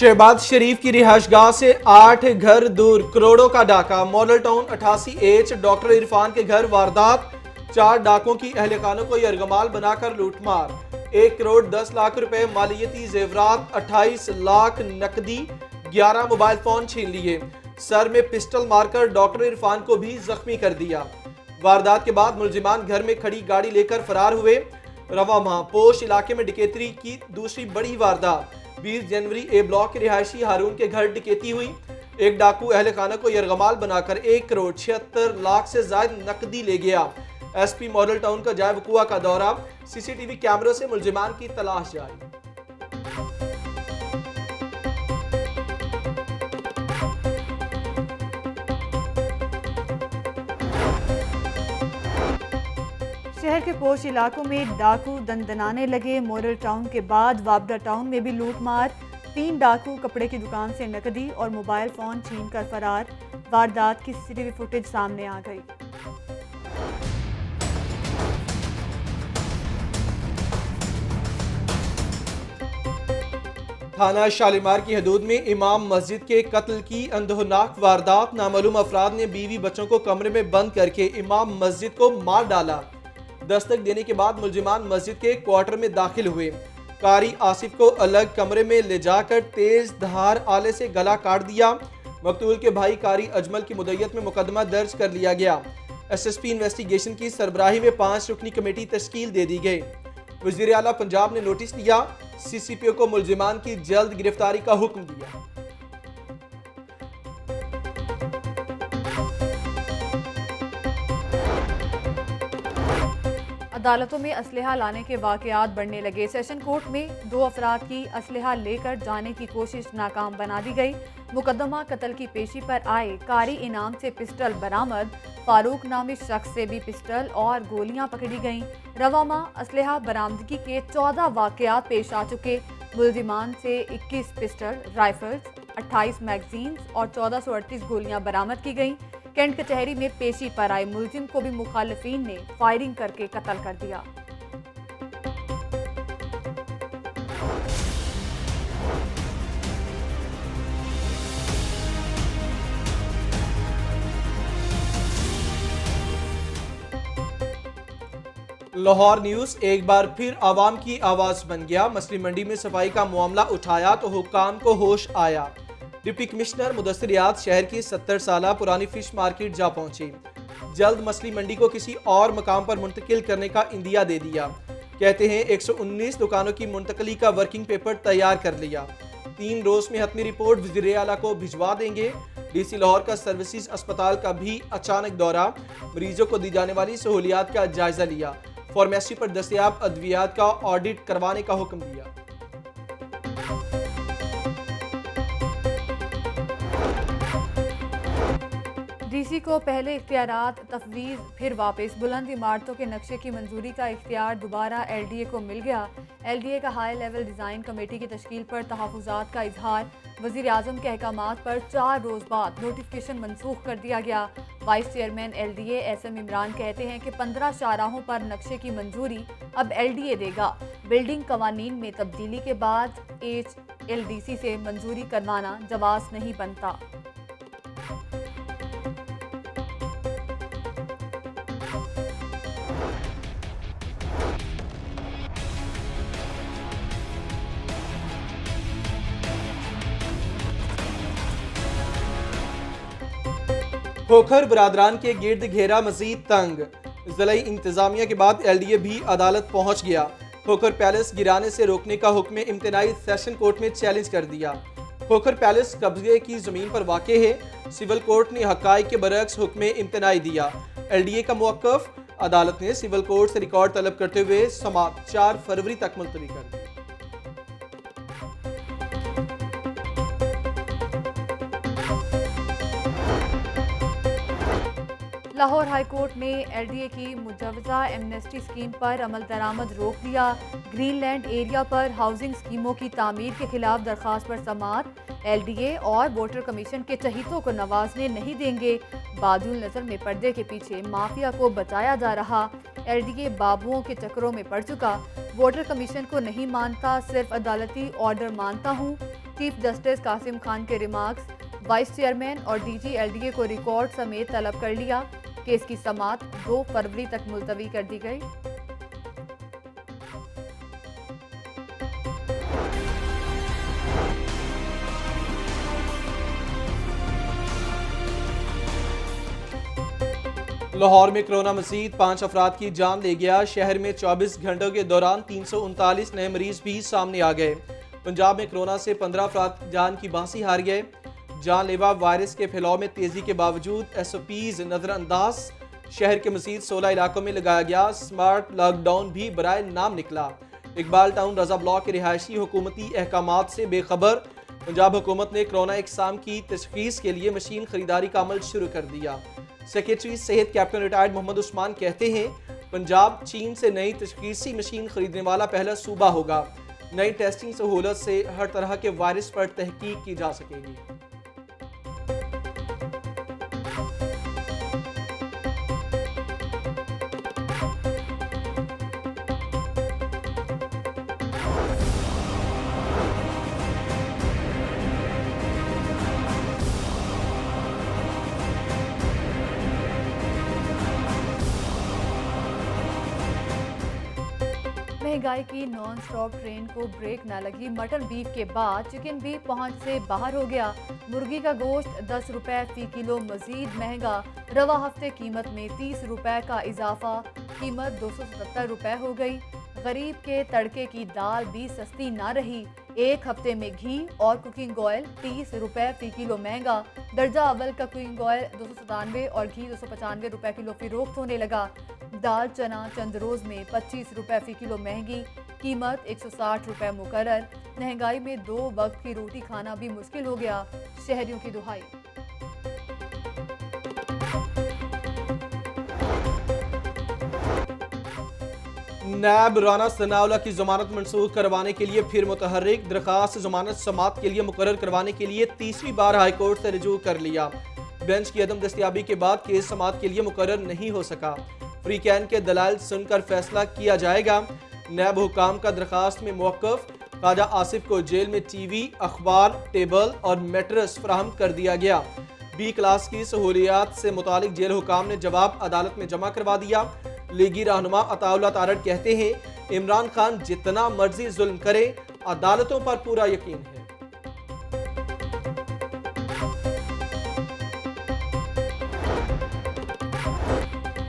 शहबाज शरीफ की रिहायशगाह से 8 घर दूर करोड़ों का डाका। Model town 88H doctor Irfan के घर वारदात। 4 डाकों की अहलखानों को यरगमाल बनाकर लूटमार। 1 करोड़ 10 लाख रुपए मालियती जेवरात, 28 लाख नकदी, 11 मोबाइल फोन छीन लिए। सर में पिस्टल मारकर डॉक्टर इरफान को भी जख्मी कर दिया। वारदात के बाद मुलजिमान घर में खड़ी गाड़ी लेकर फरार हुए। रवा माह पोश इलाके में डकैती की दूसरी बड़ी वारदात। 20 जनवरी ए ब्लॉक के रिहायशी हारून के घर डकैती हुई। एक डाकू अहल खाना को यरगमाल बनाकर 1 करोड़ 76 लाख से ज्यादा नकदी ले गया। एसपी मॉडल टाउन का जाए वकुआ का दौरा। सीसीटीवी कैमरों से मुलजिमान की तलाश जारी। शहर के पोश इलाकों में डाकू दंदनाने लगे। मॉडल टाउन के बाद वाबडा टाउन में भी लूटमार। 3 डाकू कपड़े की दुकान से नकदी और मोबाइल फोन छीन कर फरार। वारदात की सीसीटीवी फुटेज सामने आ गई। थाना शालीमार की हदूद में इमाम मस्जिद के कत्ल की अंदोहनाक वारदात। नामालूम अफराद ने बीवी बच्चों को कमरे में बंद करके इमाम मस्जिद को मार डाला। दस्तक देने के बाद मुलजिमान मस्जिद के क्वार्टर में दाखिल हुए। कारी आसिफ को अलग कमरे में ले जाकर तेज धार आले से गला काट दिया। मकतूल के भाई कारी अजमल की मुद्दत में मुकदमा दर्ज कर लिया गया। एसएसपी इन्वेस्टिगेशन की सरबराही में 5 रुकनी कमेटी तश्कील दे दी गई। वज़ीर आला पंजाब ने नोटिस दिया। सीसीपीओ को मुलजिमान की जल्द गिरफ्तारी का हुक्म दिया। अदालतों में असलहा लाने के वाकयात बढ़ने लगे। सेशन कोर्ट में 2 अफराद की असलहा लेकर जाने की कोशिश नाकाम बना दी गई। मुकदमा कत्ल की पेशी पर आए कारी इनाम से पिस्टल बरामद। फारूक नामी शख्स से भी पिस्टल और गोलियां पकड़ी गईं। रवामा असलहा बरामदगी के 14 वाकयात पेश आ चुके। मुलजिमान से 21 पिस्टल, राइफल्स, 28 मैगजीन्स और 1438 गोलियां बरामद की गईं। कैंट कचहरी में पेशी पर आए मुलजिम को भी मुखालिफिन ने फायरिंग करके कत्ल कर दिया। लाहौर न्यूज एक बार फिर आवाम की आवाज बन गया। मछली मंडी में सफाई का मामला उठाया तो हुक्काम को होश आया। डिप्टी कमिश्नर मुदस्सिर रियाद शहर की 70 साला पुरानी फिश मार्केट जा पहुंचे। जल्द मछली मंडी को किसी और मकाम पर मुंतकिल करने का इंदिया दे दिया। कहते हैं 119 दुकानों की मुंतकली का वर्किंग पेपर तैयार कर लिया। 3 रोज में हतमी रिपोर्ट वज़ीर आला को भिजवा देंगे। डीसी लाहौर का सर्विसेज अस्पताल का भी अचानक दौरा। मरीजों को दी जाने वाली सहूलियात का जायजा लिया। फार्मेसी पर दस्तयाब अद्वियात का ऑडिट करवाने का हुक्म दिया। डीसी को पहले इख्तियारात तफवीज़ फिर वापस। बुलंद इमारतों के नक्शे की मंजूरी का इख्तियार दोबारा एलडीए को मिल गया। एलडीए का हाई लेवल डिज़ाइन कमेटी की तश्कील पर तहफ़्फ़ुज़ात का इजहार। वज़ीर आज़म के अहकामात पर 4 रोज़ बाद नोटिफिकेशन मनसूख कर दिया गया। Vice chairman LDA SM Imran कहते हैं कि 15 शाहराहों पर नक्शे की मंजूरी अब एलडीए देगा। बिल्डिंग कवानीन में तब्दीली के बाद एचएलडीसी से मंजूरी करवाना जवाज़ नहीं बनता। खोखर बरादरान के गिर्द घेरा मजीद तंग। जिला इंतजामिया के बाद एलडीए भी अदालत पहुंच गया। खोखर पैलेस गिराने से रोकने का हुक्म इम्तनाई सेशन कोर्ट में चैलेंज कर दिया। खोखर पैलेस कब्जे की जमीन पर वाक़े है। सिविल कोर्ट ने हक़ाइक़ के बरक्स हुक्म इम्तनाई दिया। एलडीए का मौक़िफ़। अदालत ने सिविल कोर्ट से रिकॉर्ड तलब करते हुए समाअत 4 फरवरी तक मुलतवी कर दी। लाहौर हाई कोर्ट ने एलडीए की मुजवजा एमनेस्टी स्कीम पर अमल दरामद रोक दिया। ग्रीनलैंड एरिया पर हाउसिंग स्कीमों की तामीर के खिलाफ दरख्वास्त पर समाअत। एलडीए और वोटर कमीशन के चहीतों को नवाजने नहीं देंगे। बाजुल नजर में पर्दे के पीछे माफिया को बचाया जा रहा। एलडीए बाबुओं के चक्करों में पड़ चुका। वोटर कमीशन को नहीं मानता, सिर्फ अदालती ऑर्डर मानता हूँ। चीफ जस्टिस कासिम खान के रिमार्क्स, वाइस चेयरमैन और डीजी एलडीए को रिकॉर्ड समेत तलब कर लिया। केस की समाअत 2 फरवरी तक मुलतवी कर दी गई। लाहौर में कोरोना मजीद 5 अफराद की जान ले गया। शहर में 24 घंटों के दौरान 339 नए मरीज भी सामने आ गए। पंजाब में कोरोना से 15 अफराद जान की बांसी हार गए। जानलेवा वायरस के फैलाव में तेजी के बावजूद एसओपीज नजरअंदाज। शहर के मजीद 16 इलाकों में लगाया गया स्मार्ट लॉकडाउन भी बराए नाम निकला। इकबाल टाउन रजा ब्लॉक के रिहायशी हुकूमती अहकामात से बेखबर। पंजाब हुकूमत ने कोरोना इकसाम की तशखीस के लिए मशीन खरीदारी का अमल शुरू कर दिया। सेक्रेटरी सेहत कैप्टन रिटायर्ड मोहम्मद उस्मान कहते हैं, पंजाब चीन से नई तशखीसी मशीन खरीदने वाला पहला सूबा होगा। नई टेस्टिंग सहूलत से हर तरह के वायरस पर तहकीक की जा सकेगी। महंगाई की नॉन स्टॉप ट्रेन को ब्रेक न लगी। मटन बीफ के बाद चिकन भी पहुंच से बाहर हो गया। मुर्गी का गोश्त 10 रुपए फी किलो मजीद महंगा। रवा हफ्ते कीमत में 30 रुपए का इजाफा, कीमत 277 रुपए हो गई। गरीब के तड़के की दाल भी सस्ती ना रही। एक हफ्ते में घी और कुकिंग ऑयल 30 रुपए फी किलो महंगा। दर्जा अव्वल का कुकिंग ऑयल 297 और घी 295 रुपए किलो फरोख्त होने लगा। दाल चना चंद रोज में 25 रुपए फी किलो महंगी, कीमत 160 रुपए मुकर्रर। महंगाई में 2 वक्त की रोटी खाना भी मुश्किल हो गया। शहरियों की दुहाई। नैब राना सनाउल्लाह की जमानत मनसूख करवाने के लिए फिर मुतहर्रिक। दरखास्त जमानत समात के लिए मुकर्रर करवाने के लिए तीसरी बार हाईकोर्ट से रजू कर लिया। बेंच की अदम दस्तियाबी के बाद केस समात के लिए मुकर्रर नहीं हो सका। फ्री कैन के दलाइल सुनकर फैसला किया जाएगा। नैब हुकाम का दरखास्त में मौक़िफ़। ख्वाजा आसिफ को जेल में टीवी, अखबार, टेबल और मैट्रेस फराहम कर दिया गया। बी क्लास की सहूलियात से मुतालिक जेल हुकाम ने जवाब अदालत में जमा करवा दिया। लीगी रहनुमा अताउल्लाह तारड़ कहते हैं, इमरान खान जितना मर्जी जुल्म करे, अदालतों पर पूरा यकीन है।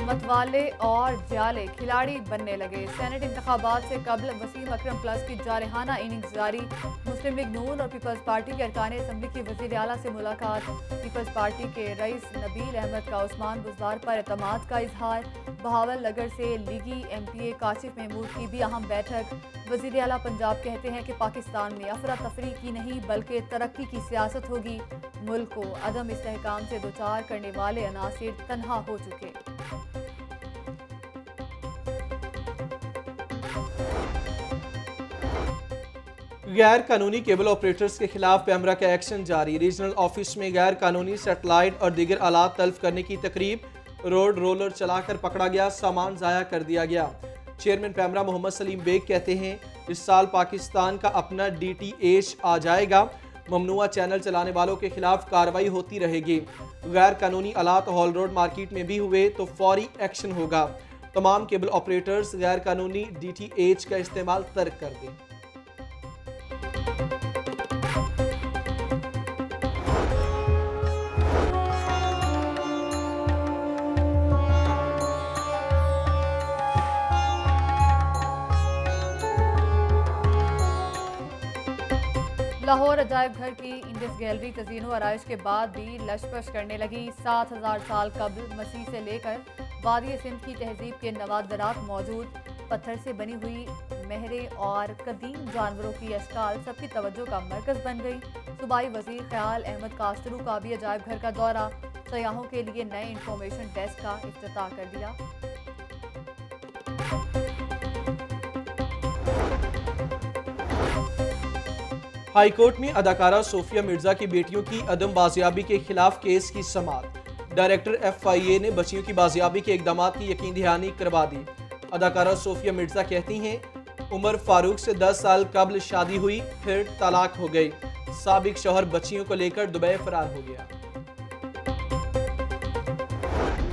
मतवाले और जाले खिलाड़ी बनने लगे। सेनेट इंतखाबात से कबल वसीम अकरम प्लस की जारहाना इनिंग्स जारी। मुस्लिम लीग नून और पीपल्स पार्टी के अरकान असम्बली की वज़ीर आला से मुलाकात। पीपल्स पार्टी के रईस नबील अहमद का उस्मान बुज़दार पर एतमाद का इजहार। बहावल नगर से लीगी MPA काशिफ महमूद की भी अहम बैठक। वज़ीर आला पंजाब कहते हैं कि पाकिस्तान में अफरा तफरी की नहीं बल्कि तरक्की की सियासत होगी। मुल्क को अदम इस्तेहकाम से दोचार करने वाले अनासिर तन्हा हो चुके। गैर कानूनी केबल ऑपरेटर्स के खिलाफ पैमरा का एक्शन जारी। रीजनल ऑफिस में गैर कानूनी सेटेलाइट और दीगर आलात तल्फ करने की तकरीब। रोड रोलर चलाकर पकड़ा गया, सामान जाया कर दिया गया। चेयरमैन पैमरा मोहम्मद सलीम बेग कहते हैं, इस साल पाकिस्तान का अपना DTH आ जाएगा। ममनुआ चैनल चलाने वालों के खिलाफ कार्रवाई होती रहेगी। गैर कानूनी आलात हॉल रोड मार्केट में भी हुए तो फौरी एक्शन होगा। तमाम केबल ऑपरेटर्स गैर कानूनी DTH का इस्तेमाल तर्क कर दें। लाहौर अजायब घर की इंडस गैलरी तज़ीनो आराइश के बाद भी लशपश करने लगी। 7000 साल कबल मसीह से लेकर वादी सिंध की तहजीब के नवादरात मौजूद। पत्थर से बनी हुई महरें और कदीम जानवरों की अश्काल सबकी तवज्जो का मरकज बन गई। सूबाई वजीर ख्याल अहमद कास्तरू का भी अजायब घर का दौरा। सयाहों के लिए नए इंफॉर्मेशन डेस्क का इफ्तिताह कर दिया। हाईकोर्ट में अदाकारा सोफिया मिर्जा की बेटियों की अदम बाजियाबी के खिलाफ केस की समाअत। डायरेक्टर FIA ने बच्चियों की बाजियाबी के इकदाम की यकीन दहानी करवा दी। अदाकारा सोफिया मिर्जा कहती हैं, उमर फारूक से 10 साल कबल शादी हुई, फिर तलाक हो गई, साबिक शौहर बच्चियों को लेकर दुबई फरार हो गया।